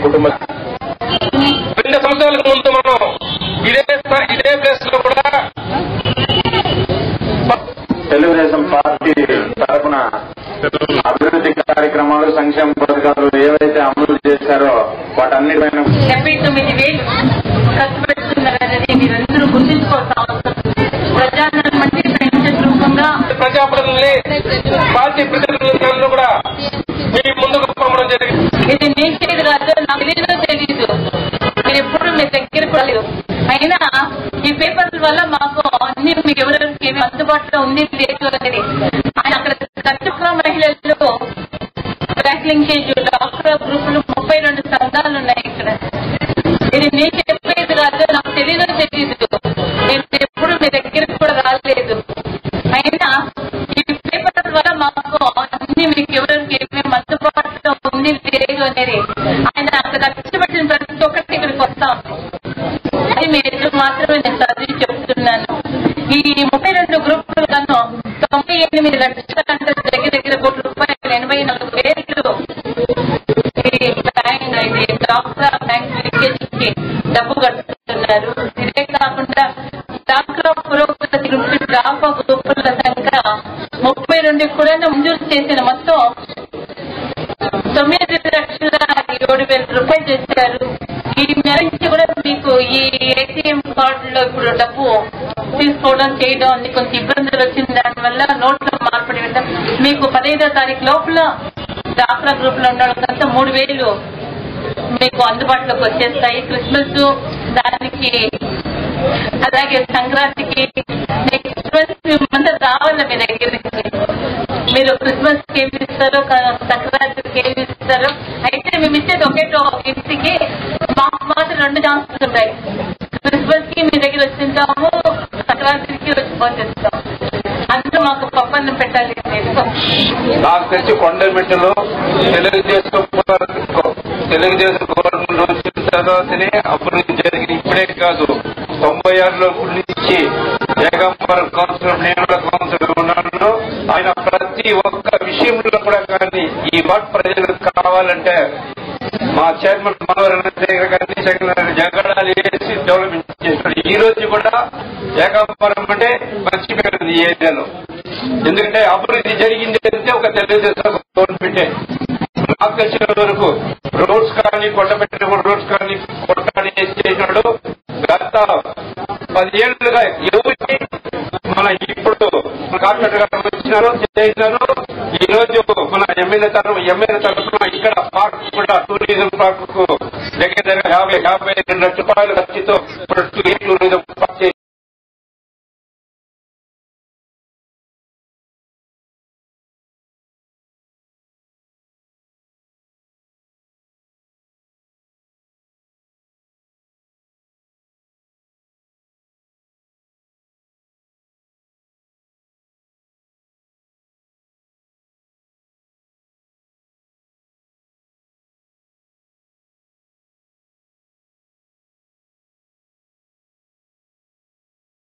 కుటుంబం 2 సంవత్సరాలకు ముందు మనం ఇదే ప్లేస్ లో కూడా తెలుగుదేశం పార్టీ తరఫున అభివృద్ధి కార్యక్రమాలు సంక్షేమ పథకాలు ఏవైతే అమలు చేశారో వాటన్నిటిపైన 79,000 ఖర్చు పెడుతున్నారనేది మీరందరూ గుర్తించుకోవాల్సిన అవసరం. ప్రజాధనం అంటే పెన్షన్ రూపంగా ప్రజాప్రతినిధుల్ని పార్టీ ప్రతినిధులను కూడా మీ ముందుకు పంపడం జరిగింది. ఇది నేసేది కాదు, నాకు తెలీదు, మీరు ఎప్పుడు మీ దగ్గర కూడా లేదు. అయినా ఈ పేపర్ల వల్ల మాకు అన్ని మీకు ఎవరెవరికి ఏమి అందుబాటులో ఉంది లేదు అనేది ఆయన అక్కడ ఖర్చుగా మహిళలు బ్యాంక్ లింకేజ్ డాక్టర్ గ్రూపులు 32 సంఘాలు ఉన్నాయి ఇక్కడ. ఇది నేను చెప్పేది కాదు, నాకు తెలీదు, నేను ఎప్పుడు మీ దగ్గరికి కూడా రాలేదు. అయినా ఈ పేపర్ వల్ల మాకు అన్ని మీకు ఎవరెవరికి ఏమేమి అందుబాటులో ఉంది లేదు అనేది ఆయన అక్కడ ఖర్చు పెట్టిన ప్రతి ఒక్కటి ఇక్కడికి వస్తాం. అది మీరు మాత్రమే నేను చదివి చెప్తున్నాను. ఈ 32 గ్రూపులు కన్నా 98 లక్షల అంటే దగ్గర కోట్ల రూపాయలు 84,000 డాక్టర్ బ్యాంక్ లింకేజ్కి డబ్బు కట్టుతున్నారు. ఇదే కాకుండా డాక్టర్ పురోగతి డాపా గ్రూపుల సంఖ్య 32 కూడా మంజూరు చేసిన మొత్తం 9,07,000 రూపాయలు చేశారు. ఈ మేర నుంచి కూడా మీకు ఈ ఏటీఎం కార్డులో ఇప్పుడు డబ్బు తీసుకోవడం చేయడం అన్ని కొంచెం ఇబ్బందులు వచ్చింది. దానివల్ల నోట్లో మార్పిడి పెట్టడం మీకు 15వ తారీఖు లోపల డాక్రా గ్రూప్ లో ఉన్న వాళ్ళకంతా 3,000 మీకు అందుబాటులోకి వచ్చేస్తాయి. క్రిస్మస్ దానికి అలాగే సంక్రాంతికి క్రిస్మస్ రావాలి మీ దగ్గర నుంచి. మీరు క్రిస్మస్ కి ఏమి ఇస్తారో సంక్రాంతికి ఏమి ఇస్తారో అయితే మేము ఇచ్చేది ఒకేటో ఇంటికి మాకు మాత్రం 2 ఛాన్సెస్ ఉంటాయి. క్రిస్మస్ కి మీ దగ్గర వచ్చింటాము, సంక్రాంతికి వచ్చి పోసేస్తాం. అందులో మాకు పప్పన్నం పెట్టాలి. నాకు తెలిసి కొండమిట్టలో తెలుగుదేశం గవర్నమెంట్ వచ్చిన తర్వాతనే అభివృద్ధి జరిగింది. ఇప్పుడే కాదు, 96లో నుంచి ఏకాంబరం కౌన్సిలర్, నేను కూడా కౌన్సిలర్ ఉన్నాను. ఆయన ప్రతి ఒక్క విషయంలో కూడా కానీ ఈ వార్డు ప్రజలకు కావాలంటే మా చైర్మన్ మనోహర్ దగ్గర కానీ జగడాలు వేసి డెవలప్మెంట్ చేస్తున్నాడు. ఈ రోజు కూడా ఏకాంబరం అంటే మర్చిపోయింది ఈ ఏరియాలో. ఎందుకంటే అభివృద్ధి జరిగింది అంటే ఒక తెలుగుదేశం గవర్నమెంటే. నాకు తెలిసిన వరకు రోడ్స్ కానీ కొండపెట్టిన రోడ్స్ కానీ కొట్టాని చేసినాడు. గత 10 ఏళ్లుగా ఎవరికి మన ఇప్పుడు కార్పొరేటర్ గారు వచ్చినారు చేసినారు. ఈ రోజు మన ఎమ్మెల్యే తరఫున ఇక్కడ పార్క్ కూడా టూరిజం పార్క్ కు దగ్గర 52 లక్షల రూపాయల ఖర్చుతో టూరిజం పార్క్